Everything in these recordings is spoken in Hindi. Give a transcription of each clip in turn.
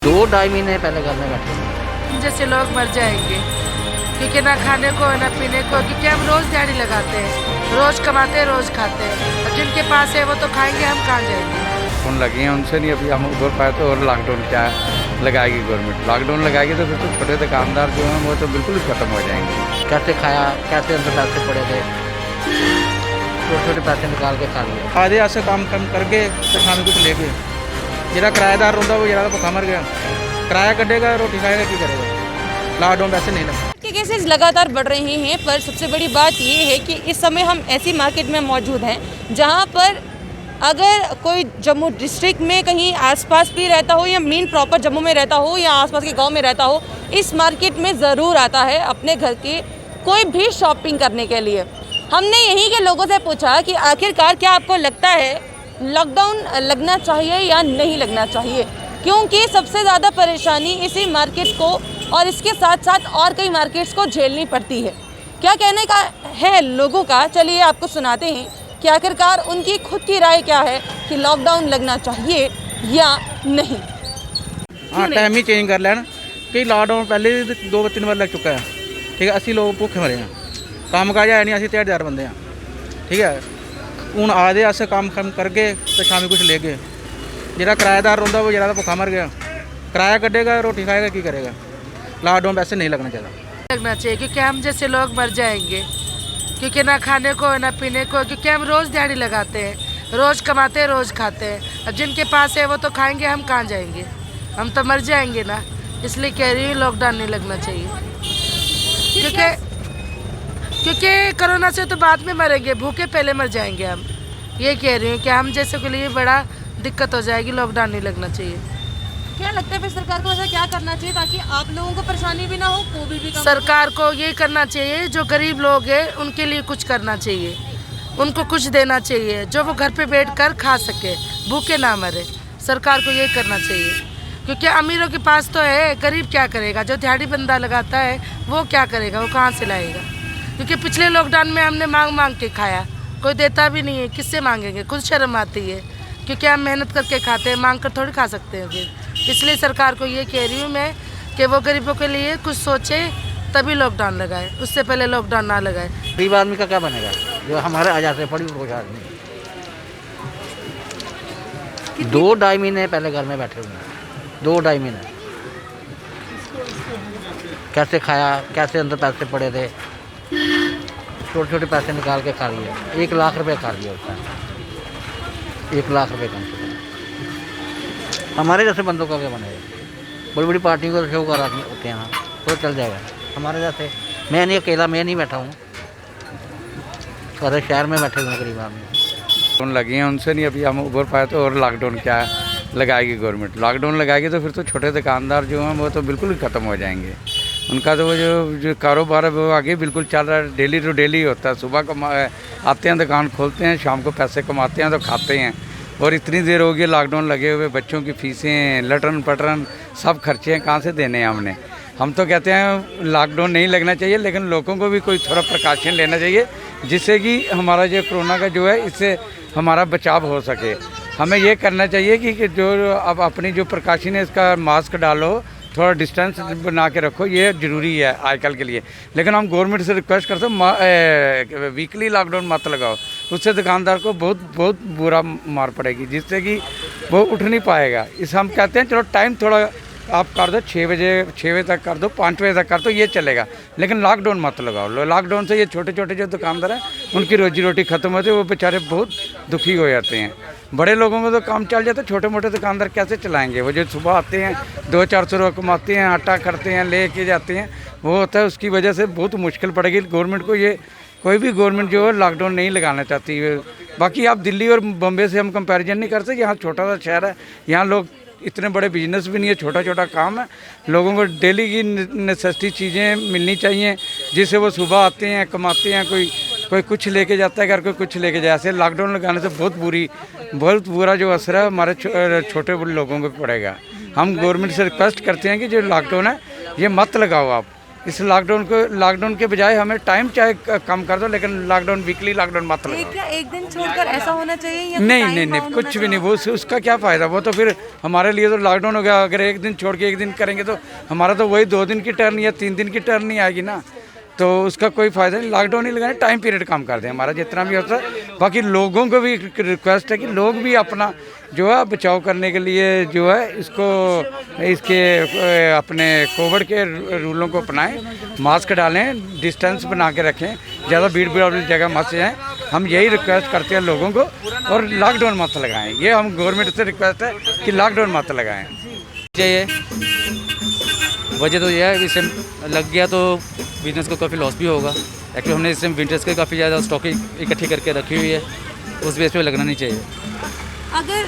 2-2.5 महीने पहले घर में बैठे हैं। जैसे लोग मर जाएंगे क्योंकि ना खाने को ना पीने को, क्योंकि हम रोज दिहाड़ी लगाते हैं, रोज कमाते हैं, रोज खाते हैं। और जिनके पास है वो तो खाएंगे, हम कहाँ जाएंगे। फोन लगी हैं उनसे नहीं अभी हम उभर पाए तो। और लॉकडाउन क्या लगाएगी गवर्नमेंट? लॉकडाउन लगाएगी तो फिर तो छोटे दुकानदार जो हैं वो तो बिल्कुल ही खत्म हो जाएंगे। कैसे खाया, कैसे अंदर पैसे पड़े थे, छोटे छोटे पैसे निकाल के खा लिए। आधे ऐसे काम करके तो शाम को ले गए। जरा किराएदार रोंदा वो जरा तो भुखा मर गया, किराया कटेगा, रोटी खाएगा, क्या करेगा। लॉकडाउन वैसे नहीं लगा। के केसेस लगातार बढ़ रहे हैं, पर सबसे बड़ी बात ये है कि इस समय हम ऐसी मार्केट में मौजूद हैं जहां पर अगर कोई जम्मू डिस्ट्रिक्ट में कहीं आसपास भी रहता हो या मेन प्रॉपर जम्मू में रहता हो या आसपास के गांव में रहता हो, इस मार्केट में ज़रूर आता है अपने घर की कोई भी शॉपिंग करने के लिए। हमने यहीं के लोगों से पूछा कि आखिरकार क्या आपको लगता है लॉकडाउन लगना चाहिए या नहीं लगना चाहिए, क्योंकि सबसे ज़्यादा परेशानी इसी मार्केट को और इसके साथ साथ और कई मार्केट्स को झेलनी पड़ती है। क्या कहने का है लोगों का, चलिए आपको सुनाते हैं कि आखिरकार उनकी खुद की राय क्या है कि लॉकडाउन लगना चाहिए या नहीं। हाँ, टाइम ही चेंज कर लेना कि लॉकडाउन पहले 2-3 बार लग चुका है। ठीक है, 80 लोग भूखे मरे हैं, काम काज है नहीं, असं 3,000 बंदे हैं। ठीक है, हूँ आधे ऐसे काम करके तो शामी कुछ ले गए। जरा किराएदार रोंदा वो जरा तो भुखा मर गया, किराया कटेगा, रोटी खाएगा, क्या करेगा। लॉकडाउन वैसे नहीं लगना चाहिए। लगना चाहिए क्योंकि हम जैसे लोग मर जाएंगे क्योंकि ना खाने को ना पीने को, क्योंकि हम रोज दिहाड़ी लगाते हैं, रोज कमाते हैं, रोज खाते हैं। अब जिनके पास है वो तो खाएंगे, हम कहाँ जाएंगे, हम तो मर जाएंगे ना। इसलिए कह रही हूँ लॉकडाउन नहीं लगना चाहिए क्योंकि कोरोना से तो बाद में मरेंगे, भूखे पहले मर जाएंगे हम। ये कह रही हूँ कि हम जैसे के लिए बड़ा दिक्कत हो जाएगी, लॉकडाउन नहीं लगना चाहिए। क्या लगता है फिर सरकार को ऐसा क्या करना चाहिए ताकि आप लोगों को परेशानी भी ना हो, कोविड भी कम? सरकार को ये करना चाहिए, जो गरीब लोग हैं उनके लिए कुछ करना चाहिए, उनको कुछ देना चाहिए जो वो घर पे बैठकर खा सके, भूखे ना मरे। सरकार को ये करना चाहिए क्योंकि अमीरों के पास तो है, गरीब क्या करेगा? जो दिहाड़ी बंदा लगाता है वो क्या करेगा, वो कहाँ से लाएगा? क्योंकि पिछले लॉकडाउन में हमने मांग मांग के खाया, कोई देता भी नहीं है, किससे मांगेंगे? खुद शर्म आती है क्योंकि हम मेहनत करके खाते हैं, मांग कर थोड़ी खा सकते हैं फिर। इसलिए सरकार को ये कह रही हूँ मैं कि वो गरीबों के लिए कुछ सोचे, तभी लॉकडाउन लगाए, उससे पहले लॉकडाउन ना लगाए। गरीब आदमी का क्या बनेगा जो हमारे आ जाते पड़ी रोज आदमी। 2-2.5 महीने पहले घर में बैठे हुए हैं। 2-2.5 महीने कैसे खाया, कैसे अंदर पैसे पड़े थे, छोटे छोटे पैसे निकाल के खा लिए। 1 लाख रुपए खा लिया उसका, 1 लाख रुपए कम से कम। हमारे जैसे बंदों का क्या बनेगा? बड़ी बड़ी पार्टियों को शो करा होते हैं ना, तो चल जाएगा। हमारे जैसे मैं नहीं, अकेला मैं नहीं बैठा हूँ, सारे शहर में बैठे हुए गरीब आदमी। फोन लगी हैं उनसे नहीं अभी हम उभर पाए तो। और लॉकडाउन क्या लगाएगी गवर्नमेंट? लॉकडाउन लगाएगी तो फिर तो छोटे दुकानदार जो हैं वो तो बिल्कुल ही ख़त्म हो जाएंगे। उनका तो वो जो कारोबार है वो आगे बिल्कुल चल रहा है, डेली टू डेली होता है। सुबह आते हैं, दुकान खोलते हैं, शाम को पैसे कमाते हैं तो खाते हैं। और इतनी देर हो गई लॉकडाउन लगे हुए, बच्चों की फीसें, लटरन पटरन सब खर्चे हैं, कहाँ से देने हैं हमने। हम तो कहते हैं लॉकडाउन नहीं लगना चाहिए, लेकिन लोगों को भी कोई थोड़ा प्रिकॉशन लेना चाहिए जिससे कि हमारा जो कोरोना का जो है इससे हमारा बचाव हो सके। हमें ये करना चाहिए कि जो अब अपनी जो प्रिकॉशन है, इसका मास्क डालो, थोड़ा डिस्टेंस बना के रखो, ये ज़रूरी है आजकल के लिए। लेकिन हम गवर्नमेंट से रिक्वेस्ट करते हैं वीकली लॉकडाउन मत लगाओ, उससे दुकानदार को बहुत बुरा मार पड़ेगी, जिससे कि वो उठ नहीं पाएगा। इस हम कहते हैं चलो टाइम थोड़ा आप कर दो, 6 बजे तक कर दो, 5 बजे तक कर दो, ये चलेगा, लेकिन लॉकडाउन मत लगाओ। लॉकडाउन से ये छोटे छोटे जो दुकानदार हैं उनकी रोजी रोटी ख़त्म होती है, वो बेचारे बहुत दुखी हो जाते हैं। बड़े लोगों को तो काम चल जाता है, छोटे मोटे दुकानदार कैसे चलाएंगे? वो जो सुबह आते हैं 200-400 रुपये कमाते हैं, आटा करते हैं, ले के जाते हैं, वो होता है, उसकी वजह से बहुत मुश्किल पड़ेगी गवर्नमेंट को। ये कोई भी गवर्नमेंट जो है लॉकडाउन नहीं लगाना चाहती है। बाकी आप दिल्ली और बम्बे से हम कंपैरिजन नहीं कर सकते, यहाँ छोटा सा शहर है, यहाँ लोग इतने बड़े बिजनेस भी नहीं है, छोटा छोटा काम है। लोगों को डेली की नेसेसिटी चीज़ें मिलनी चाहिए, जिससे वो सुबह आते हैं, कमाते हैं, कोई कुछ लेके जाता है घर, कोई कुछ लेके जाए। ऐसे लॉकडाउन लगाने से बहुत बुरा जो असर है हमारे छोटे बड़े लोगों को पड़ेगा। हम गवर्नमेंट से रिक्वेस्ट करते हैं कि जो लॉकडाउन है ये मत लगाओ आप, इस लॉकडाउन के बजाय हमें टाइम चाहे कम कर दो, लेकिन लॉकडाउन वीकली लॉकडाउन मत लगाओ। एक दिन छोड़कर ऐसा होना चाहिए या नहीं time नहीं नहीं bound कुछ होना भी नहीं, वो उसका क्या फ़ायदा। वो तो फिर हमारे लिए तो लॉकडाउन हो गया। अगर एक दिन छोड़ के एक दिन करेंगे तो हमारा तो वही 2 दिन की टर्न या 3 दिन की टर्न नहीं आएगी ना, तो उसका कोई फ़ायदा नहीं। लॉकडाउन ही लगाए, टाइम पीरियड कम कर दें हमारा जितना भी होता है। बाकी लोगों को भी रिक्वेस्ट है कि लोग भी अपना जो है बचाव करने के लिए जो है इसके अपने कोविड के रूलों को अपनाएं, मास्क डालें, डिस्टेंस बना के रखें, ज़्यादा भीड़ वाली जगह मत जाएं। हम यही रिक्वेस्ट करते हैं लोगों को, और लॉकडाउन मत लगाएं। ये हम गवर्नमेंट से रिक्वेस्ट है कि लॉकडाउन मत लगाएं। चाहिए वजह तो यह है, इससे लग गया तो बिजनेस को काफ़ी लॉस भी होगा। एक्चुअली हमने इस टाइम विंटर्स के काफ़ी ज़्यादा स्टॉक इकट्ठी करके रखी हुई है, उस बेस पे लगना नहीं चाहिए। अगर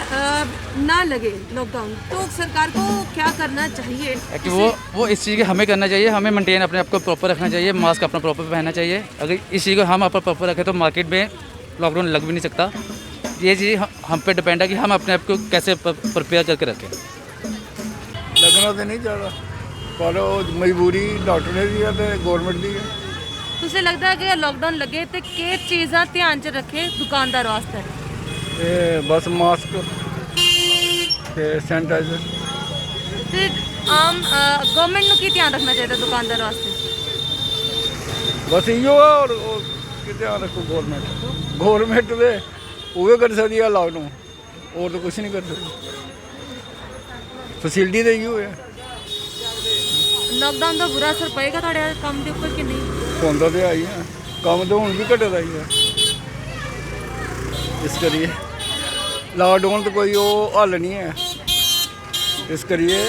ना लगे लॉकडाउन तो सरकार को क्या करना चाहिए? एक्चुअली वो इस चीज़ के हमें करना चाहिए, हमें मेंटेन अपने आप को प्रॉपर रखना चाहिए, मास्क अपना प्रॉपर पहनना चाहिए। अगर इस चीज़ को हम अपना प्रॉपर रखें तो मार्केट में लॉकडाउन लग भी नहीं सकता। ये चीज़ हम पे डिपेंड है कि हम अपने आप को कैसे प्रिपेयर करके रखें। लगना तो नहीं ज़्यादा, पर मजबूरी डॉक्टर ने दी है तो गवर्नमेंट दी है। तुसें लगदा है कि लॉकडाउन लगे तो केह् चीज़ां ध्यान च रखे दुकानदार वास्ते? बस मास्क ते सैनिटाइजर। ते आम गवर्नमेंट नूं की ध्यान रखना चाहिए दुकानदार वास्ते? बस इयो है, और कि ध्यान रखो गवर्नमेंट दे उहे कर सकदी है लॉकडाउन, और तो कुछ नहीं कर सकती। फैसिलिटी तो इयो है। लॉकडाउन का बुरा असर पएगा तुहाडे काम दे उपर कि नहीं? होंदा तो है ही है, कम तो हुण भी घटे दा ही है। इस करिए लॉकडाउन तो कोई वो हल नहीं है। इस करिए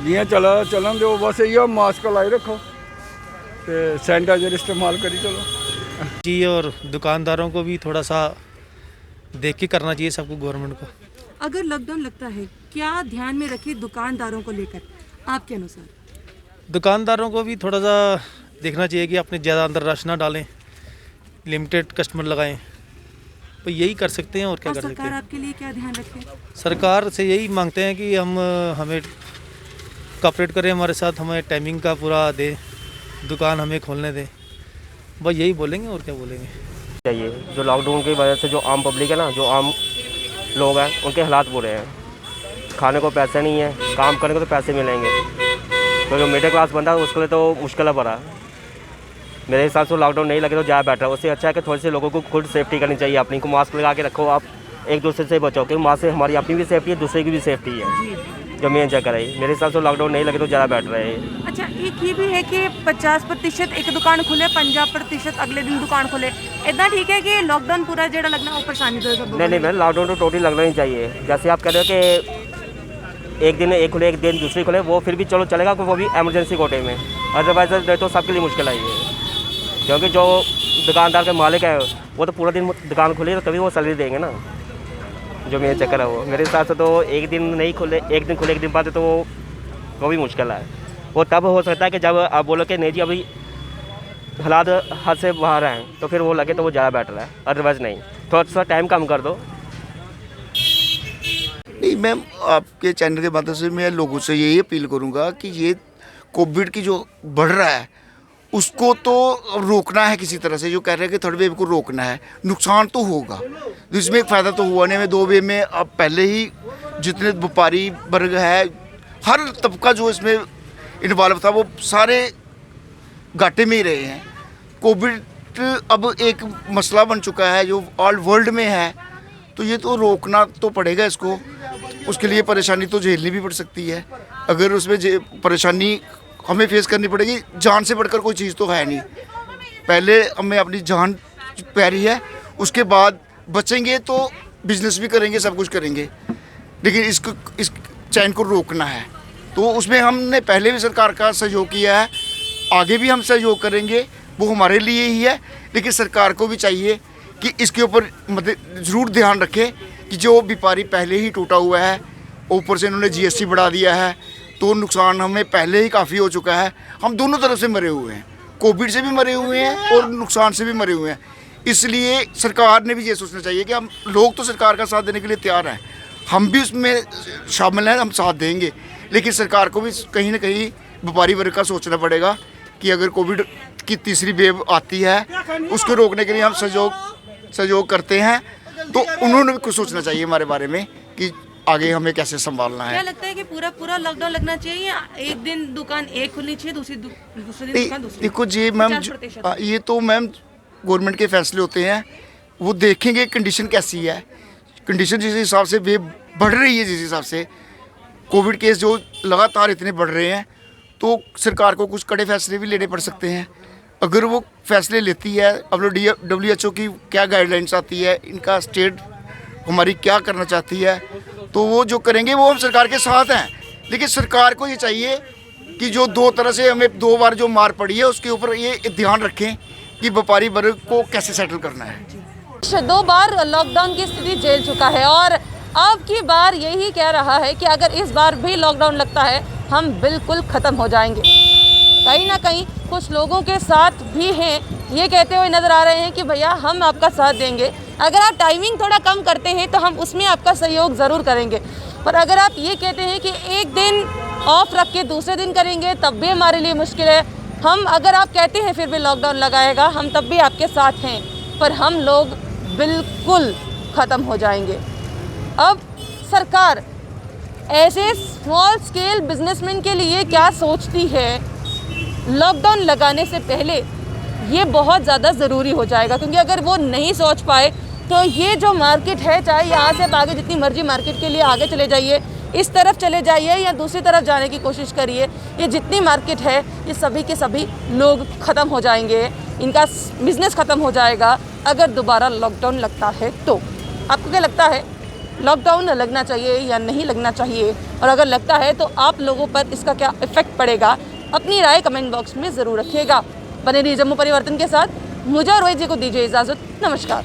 जियां चलन दो, बस इयो मास्क लाई रखो तो सैनिटाइजर इस्तेमाल करी चलो जी। और दुकानदारों को भी थोड़ा सा देख के करना चाहिए सबको, गवर्नमेंट को। अगर लॉकडाउन लगता है क्या ध्यान में रखे दुकानदारों को लेकर आपके अनुसार? दुकानदारों को भी थोड़ा सा देखना चाहिए कि अपने ज़्यादा अंदर रश ना डालें, लिमिटेड कस्टमर लगाएं, तो यही कर सकते हैं और क्या कर सकते सरकार हैं। आपके लिए क्या ध्यान रखे? सरकार से यही मांगते हैं कि हमें कॉपरेट करें हमारे साथ, हमें टाइमिंग का पूरा दे, दुकान हमें खोलने दें, बस यही बोलेंगे और क्या बोलेंगे। चाहिए जो लॉकडाउन की वजह से जो आम पब्लिक है ना, जो आम लोग हैं, उनके हालात बुरे हैं। खाने को पैसे नहीं है, काम करने को तो पैसे मिलेंगे, तो जो मिडिल क्लास बंदा है उसके लिए तो मुश्किल है बड़ा। मेरे हिसाब से लॉकडाउन नहीं लगे तो ज़्यादा बेटर है। उससे अच्छा है कि थोड़ी सी लोगों को खुद सेफ्टी करनी चाहिए, अपनी को मास्क लगा के रखो, आप एक दूसरे से बचो, क्योंकि मास्क से हमारी अपनी भी सेफ्टी है, दूसरे की भी सेफ्टी है, जो मेन चक्कर है। मेरे हिसाब से लॉकडाउन नहीं लगे तो ज़्यादा बेटर है। अच्छा, एक ये भी है कि 50% एक दुकान खुले, 50% अगले दिन दुकान खुले, इतना ठीक है कि लॉकडाउन पूरा जेड़ा लगना वो परेशानी दे? नहीं मैम, लॉकडाउन तो टोटली लगना नहीं चाहिए। जैसे आप कह रहे हो कि एक दिन एक खुले एक दिन दूसरी खुले, वो फिर भी चलो चलेगा, वो भी एमरजेंसी कोटे में। अदरवाइज तो सबके लिए मुश्किल आई है, क्योंकि जो दुकानदार के मालिक है वो तो पूरा दिन दुकान खुली तो तभी वो सैलरी देंगे ना, जो मेन चक्कर है वो। मेरे हिसाब से तो एक दिन नहीं खुले, एक दिन खुले एक दिन बाद, तो वो भी मुश्किल है। वो तब हो सकता है कि जब आप बोलो कि नहीं जी अभी हालात हद से बाहर हैं, तो फिर वो लगे तो वो ज़्यादा बेटर है, अदरवाइज़ नहीं। थोड़ा सा टाइम कम कर दो। नहीं मैम, आपके चैनल के माध्यम से मैं लोगों से यही अपील करूंगा कि ये कोविड की जो बढ़ रहा है उसको तो रोकना है किसी तरह से। जो कह रहे हैं कि थर्ड वेव को रोकना है, नुकसान तो होगा, इसमें एक फ़ायदा तो हुआ नहीं। में 2 वेव में अब पहले ही जितने व्यापारी वर्ग है, हर तबका जो इसमें इन्वॉल्व था, वो सारे घाटे में ही रहे हैं। कोविड अब एक मसला बन चुका है जो ऑल वर्ल्ड में है, तो ये तो रोकना तो पड़ेगा इसको। उसके लिए परेशानी तो झेलनी भी पड़ सकती है। अगर उसमें परेशानी हमें फेस करनी पड़ेगी, जान से बढ़कर कोई चीज़ तो है नहीं। पहले हमें अपनी जान प्यारी है, उसके बाद बचेंगे तो बिजनेस भी करेंगे, सब कुछ करेंगे, लेकिन इस चैन को रोकना है। तो उसमें हमने पहले भी सरकार का सहयोग किया है, आगे भी हम सहयोग करेंगे, वो हमारे लिए ही है। लेकिन सरकार को भी चाहिए कि इसके ऊपर ज़रूर ध्यान रखे कि जो व्यापारी पहले ही टूटा हुआ है, ऊपर से इन्होंने GST बढ़ा दिया है, तो नुकसान हमें पहले ही काफ़ी हो चुका है। हम दोनों तरफ से मरे हुए हैं, कोविड से भी मरे हुए हैं और नुकसान से भी मरे हुए हैं। इसलिए सरकार ने भी ये सोचना चाहिए कि हम लोग तो सरकार का साथ देने के लिए तैयार हैं, हम भी उसमें शामिल हैं, हम साथ देंगे, लेकिन सरकार को भी कहीं ना कहीं व्यापारी वर्ग का सोचना पड़ेगा कि अगर कोविड की तीसरी वेव आती है उसको रोकने के लिए हम सहयोग करते हैं, तो उन्होंने भी कुछ सोचना चाहिए हमारे बारे में कि आगे हमें कैसे संभालना क्या है। लगता है कि पूरा लॉकडाउन लगना चाहिए या एक दिन दुकान एक खुलनी चाहिए, दूसरे दिन दुकान दूसरी? देखो जी मैम, 50%? ये तो मैम गवर्नमेंट के फैसले होते हैं, वो देखेंगे कंडीशन कैसी है, कंडीशन जिस हिसाब से वेव बढ़ रही है, जिस हिसाब से कोविड केस जो लगातार इतने बढ़ रहे हैं, तो सरकार को कुछ कड़े फैसले भी लेने पड़ सकते हैं। अगर वो फैसले लेती है, अब WHO की क्या गाइडलाइंस आती है, इनका स्टेट हमारी क्या करना चाहती है, तो वो जो करेंगे वो हम सरकार के साथ हैं। लेकिन सरकार को ये चाहिए कि जो दो तरह से हमें 2 बार जो मार पड़ी है उसके ऊपर ये ध्यान रखें कि व्यापारी वर्ग को कैसे सेटल करना है। 2 बार लॉकडाउन की स्थिति झेल चुका है और अब की बार यही कह रहा है कि अगर इस बार भी लॉकडाउन लगता है हम बिल्कुल ख़त्म हो जाएंगे। कहीं ना कहीं कुछ लोगों के साथ भी हैं ये कहते हुए नज़र आ रहे हैं कि भैया हम आपका साथ देंगे, अगर आप टाइमिंग थोड़ा कम करते हैं तो हम उसमें आपका सहयोग ज़रूर करेंगे, पर अगर आप ये कहते हैं कि एक दिन ऑफ रख के दूसरे दिन करेंगे तब भी हमारे लिए मुश्किल है। हम अगर आप कहते हैं फिर भी लॉकडाउन लगाएगा, हम तब भी आपके साथ हैं, पर हम लोग बिल्कुल ख़त्म हो जाएंगे। अब सरकार ऐसे स्मॉल स्केल बिजनेसमैन के लिए क्या सोचती है, लॉकडाउन लगाने से पहले ये बहुत ज़्यादा ज़रूरी हो जाएगा, क्योंकि अगर वो नहीं सोच पाए तो ये जो मार्केट है, चाहे यहाँ से आगे जितनी मर्जी मार्केट के लिए आगे चले जाइए, इस तरफ चले जाइए या दूसरी तरफ जाने की कोशिश करिए, ये जितनी मार्केट है ये सभी के सभी लोग ख़त्म हो जाएंगे, इनका बिज़नेस ख़त्म हो जाएगा अगर दोबारा लॉकडाउन लगता है तो। आपको क्या लगता है, लॉकडाउन लगना चाहिए या नहीं लगना चाहिए, और अगर लगता है तो आप लोगों पर इसका क्या इफ़ेक्ट पड़ेगा? अपनी राय कमेंट बॉक्स में ज़रूर रखिएगा। बने रहिए जम्मू परिवर्तन के साथ। मुझे और रोहित जी को दीजिए इजाज़त। नमस्कार।